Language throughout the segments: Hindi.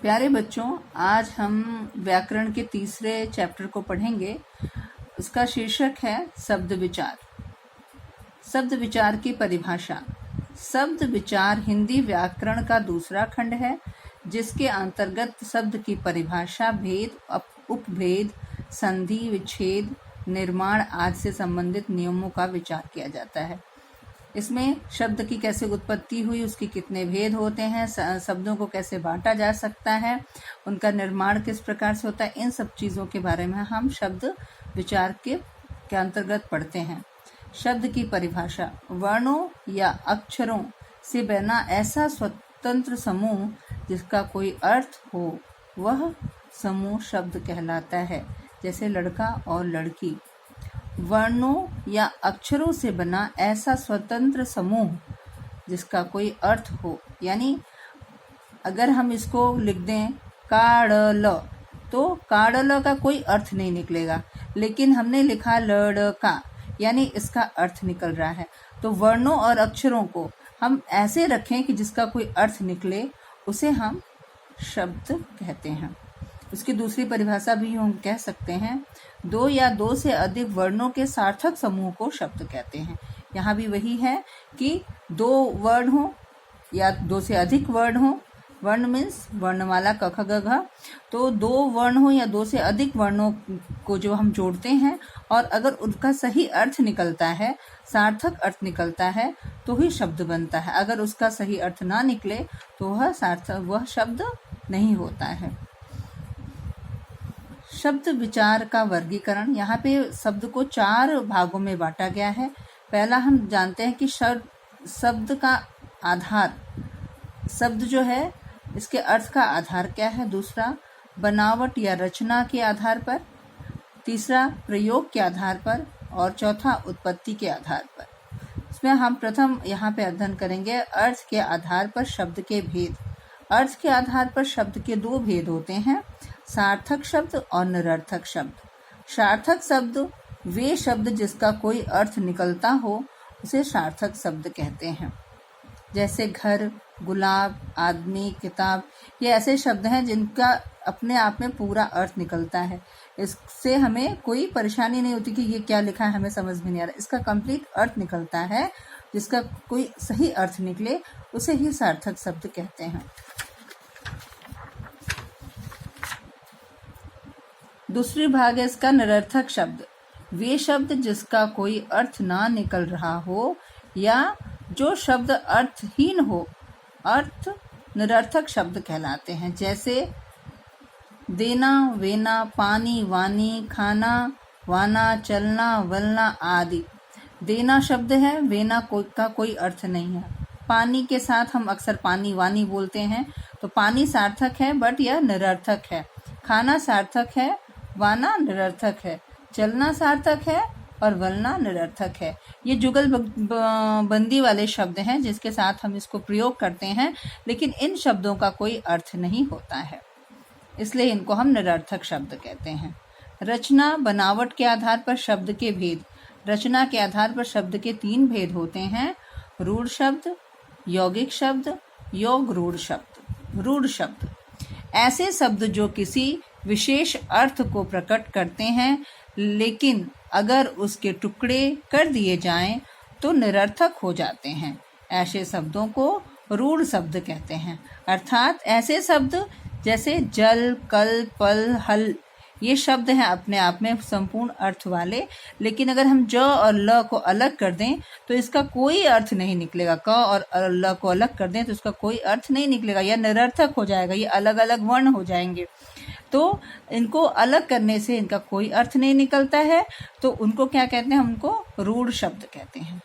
प्यारे बच्चों, आज हम व्याकरण के तीसरे चैप्टर को पढ़ेंगे। उसका शीर्षक है शब्द विचार। शब्द विचार की परिभाषा। शब्द विचार हिंदी व्याकरण का दूसरा खंड है, जिसके अंतर्गत शब्द की परिभाषा, भेद, उपभेद, संधि, विच्छेद, निर्माण आदि से संबंधित नियमों का विचार किया जाता है। इसमें शब्द की कैसे उत्पत्ति हुई, उसके कितने भेद होते हैं, शब्दों को कैसे बांटा जा सकता है, उनका निर्माण किस प्रकार से होता है, इन सब चीज़ों के बारे में हम शब्द विचार के अंतर्गत पढ़ते हैं। शब्द की परिभाषा। वर्णों या अक्षरों से बना ऐसा स्वतंत्र समूह जिसका कोई अर्थ हो, वह समूह शब्द कहलाता है। जैसे लड़का और लड़की। वर्णों या अक्षरों से बना ऐसा स्वतंत्र समूह जिसका कोई अर्थ हो, यानी अगर हम इसको लिख दें काड़ल, तो काड़ल का कोई अर्थ नहीं निकलेगा, लेकिन हमने लिखा लड़का, यानी इसका अर्थ निकल रहा है। तो वर्णों और अक्षरों को हम ऐसे रखें कि जिसका कोई अर्थ निकले, उसे हम शब्द कहते हैं। उसकी दूसरी परिभाषा भी हम कह सकते हैं, दो या दो से अधिक वर्णों के सार्थक समूह को शब्द कहते हैं। यहाँ भी वही है कि दो वर्ण हो या दो से अधिक वर्ण हो। वर्ण मीन्स वर्णमाला क ख ग घ। तो दो वर्ण हो या दो से अधिक वर्णों को जो हम जोड़ते हैं, और अगर उनका सही अर्थ निकलता है, सार्थक अर्थ निकलता है, तो ही शब्द बनता है। अगर उसका सही अर्थ ना निकले तो वह शब्द नहीं होता है। शब्द विचार का वर्गीकरण। यहाँ पे शब्द को 4 भागों में बांटा गया है। पहला हम जानते हैं कि शब्द का आधार, शब्द जो है इसके अर्थ का आधार क्या है। दूसरा, बनावट या रचना के आधार पर। तीसरा, प्रयोग के आधार पर। और चौथा, उत्पत्ति के आधार पर। इसमें हम प्रथम यहाँ पे अध्ययन करेंगे अर्थ के आधार पर शब्द के भेद। अर्थ के आधार पर शब्द के 2 भेद होते हैं, सार्थक शब्द और निरर्थक शब्द। सार्थक शब्द वे शब्द जिसका कोई अर्थ निकलता हो, उसे सार्थक शब्द कहते हैं। जैसे घर, गुलाब, आदमी, किताब, ये ऐसे शब्द हैं जिनका अपने आप में पूरा अर्थ निकलता है। इससे हमें कोई परेशानी नहीं होती कि ये क्या लिखा है, हमें समझ में नहीं आ रहा। इसका कंप्लीट अर्थ निकलता है। जिसका कोई सही अर्थ निकले, उसे ही सार्थक शब्द कहते हैं। दूसरी भाग है इसका निरर्थक शब्द। वे शब्द जिसका कोई अर्थ ना निकल रहा हो, या जो शब्द अर्थहीन हो, अर्थ निरर्थक शब्द कहलाते हैं। जैसे देना, वेना, पानी, वानी, खाना, वाना, चलना, वलना आदि। देना शब्द है, वेना का कोई अर्थ नहीं है। पानी के साथ हम अक्सर पानी, वानी बोलते हैं, तो पानी सार्थक है, बट यह निरर्थक है। खाना सार्थक है, वाना निरर्थक है। चलना सार्थक है और वलना निरर्थक है। ये जुगल बंदी वाले शब्द हैं जिसके साथ हम इसको प्रयोग करते हैं, लेकिन इन शब्दों का कोई अर्थ नहीं होता है, इसलिए इनको हम निरर्थक शब्द कहते हैं। रचना, बनावट के आधार पर शब्द के भेद। रचना के आधार पर शब्द के 3 भेद होते हैं, रूढ़ शब्द, यौगिक शब्द, योग रूढ़ शब्द। रूढ़ शब्द ऐसे शब्द जो किसी विशेष अर्थ को प्रकट करते हैं, लेकिन अगर उसके टुकड़े कर दिए जाएं तो निरर्थक हो जाते हैं। ऐसे शब्दों को रूढ़ शब्द कहते हैं। अर्थात ऐसे शब्द जैसे जल, कल, पल, हल, ये शब्द हैं अपने आप में संपूर्ण अर्थ वाले, लेकिन अगर हम ज और ल को अलग कर दें तो इसका कोई अर्थ नहीं निकलेगा। क और ल को अलग कर दें तो इसका कोई अर्थ नहीं निकलेगा, यह निरर्थक हो जाएगा, ये अलग अलग वर्ण हो जाएंगे। तो इनको अलग करने से इनका कोई अर्थ नहीं निकलता है, तो उनको क्या कहते हैं, हमको रूढ़ शब्द कहते हैं।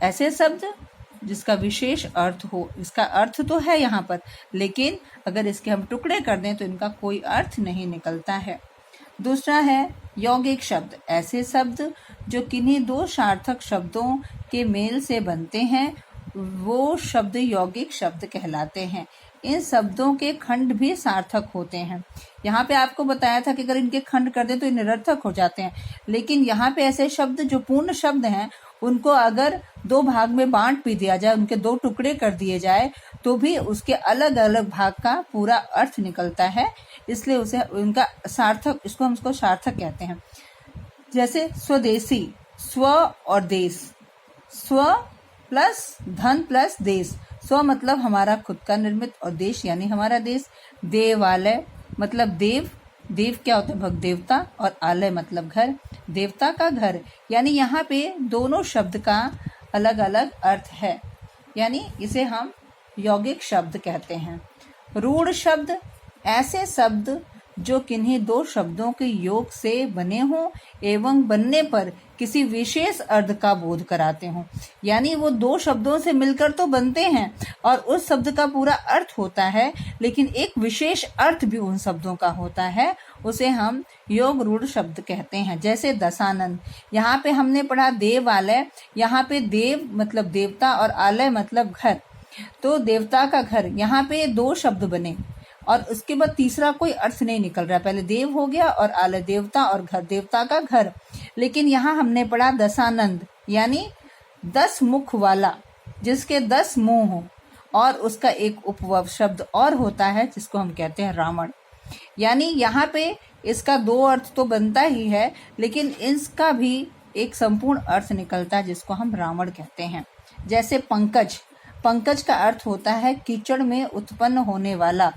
ऐसे शब्द जिसका विशेष अर्थ हो, इसका अर्थ तो है यहाँ पर, लेकिन अगर इसके हम टुकड़े कर दें तो इनका कोई अर्थ नहीं निकलता है। दूसरा है यौगिक शब्द। ऐसे शब्द जो किन्हीं 2 सार्थक शब्दों के मेल से बनते हैं, वो शब्द यौगिक शब्द कहलाते हैं। इन शब्दों के खंड भी सार्थक होते हैं। यहाँ पे आपको बताया था कि अगर इनके खंड कर दें तो ये निरर्थक हो जाते हैं, लेकिन यहाँ पे ऐसे शब्द जो पूर्ण शब्द हैं, उनको अगर दो भाग में बांट भी दिया जाए, उनके दो टुकड़े कर दिए जाए, तो भी उसके अलग अलग भाग का पूरा अर्थ निकलता है। इसलिए उसे उनका सार्थक, हम उसको सार्थक कहते हैं। जैसे स्वदेशी, स्व और देश, स्व प्लस धन प्लस देश। स्व मतलब हमारा खुद का निर्मित, और देश यानी हमारा देश। देवालय मतलब देव, देव क्या होता है? भक्त देवता। और आलय मतलब घर, देवता का घर। यानी यहाँ पे दोनों शब्द का अलग अलग अर्थ है, यानी इसे हम यौगिक शब्द कहते हैं। रूढ़ शब्द ऐसे शब्द जो किन्हीं दो शब्दों के योग से बने हों एवं बनने पर किसी विशेष अर्थ का बोध कराते हों। यानी वो दो शब्दों से मिलकर तो बनते हैं और उस शब्द का पूरा अर्थ होता है, लेकिन एक विशेष अर्थ भी उन शब्दों का होता है, उसे हम योग रूढ़ शब्द कहते हैं। जैसे दशानन, यहाँ पे हमने पढ़ा देवालय, यहाँ पे देव मतलब देवता और आलय मतलब घर। तो देवता का घर, यहाँ पे दो शब्द बने और उसके बाद तीसरा कोई अर्थ नहीं निकल रहा। पहले देव हो गया और आलय देवता और घर देवता का घर। लेकिन यहाँ हमने पढ़ा दशानंद, यानी 10 मुख वाला, जिसके 10 मुंह हो, और उसका एक उपवर्ग शब्द और होता है जिसको हम कहते हैं रावण। यानी यहाँ पे इसका दो अर्थ तो बनता ही है, लेकिन इसका भी एक संपूर्ण अर्थ निकलता है जिसको हम रावण कहते हैं। जैसे पंकज, पंकज का अर्थ होता है कीचड़ में उत्पन्न होने वाला,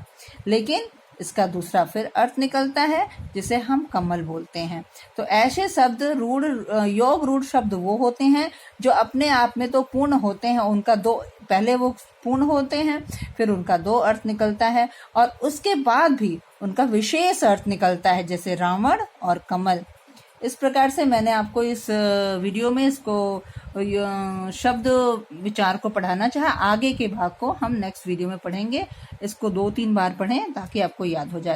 लेकिन इसका दूसरा फिर अर्थ निकलता है जिसे हम कमल बोलते हैं। तो ऐसे शब्द रूढ़, योग रूढ़ शब्द वो होते हैं जो अपने आप में तो पूर्ण होते हैं, उनका दो, पहले वो पूर्ण होते हैं, फिर उनका दो अर्थ निकलता है और उसके बाद भी उनका विशेष अर्थ निकलता है, जैसे रावण और कमल। इस प्रकार से मैंने आपको इस वीडियो में इसको शब्द विचार को पढ़ाना चाहा। आगे के भाग को हम नेक्स्ट वीडियो में पढ़ेंगे। इसको 2-3 बार पढ़ें ताकि आपको याद हो जाए।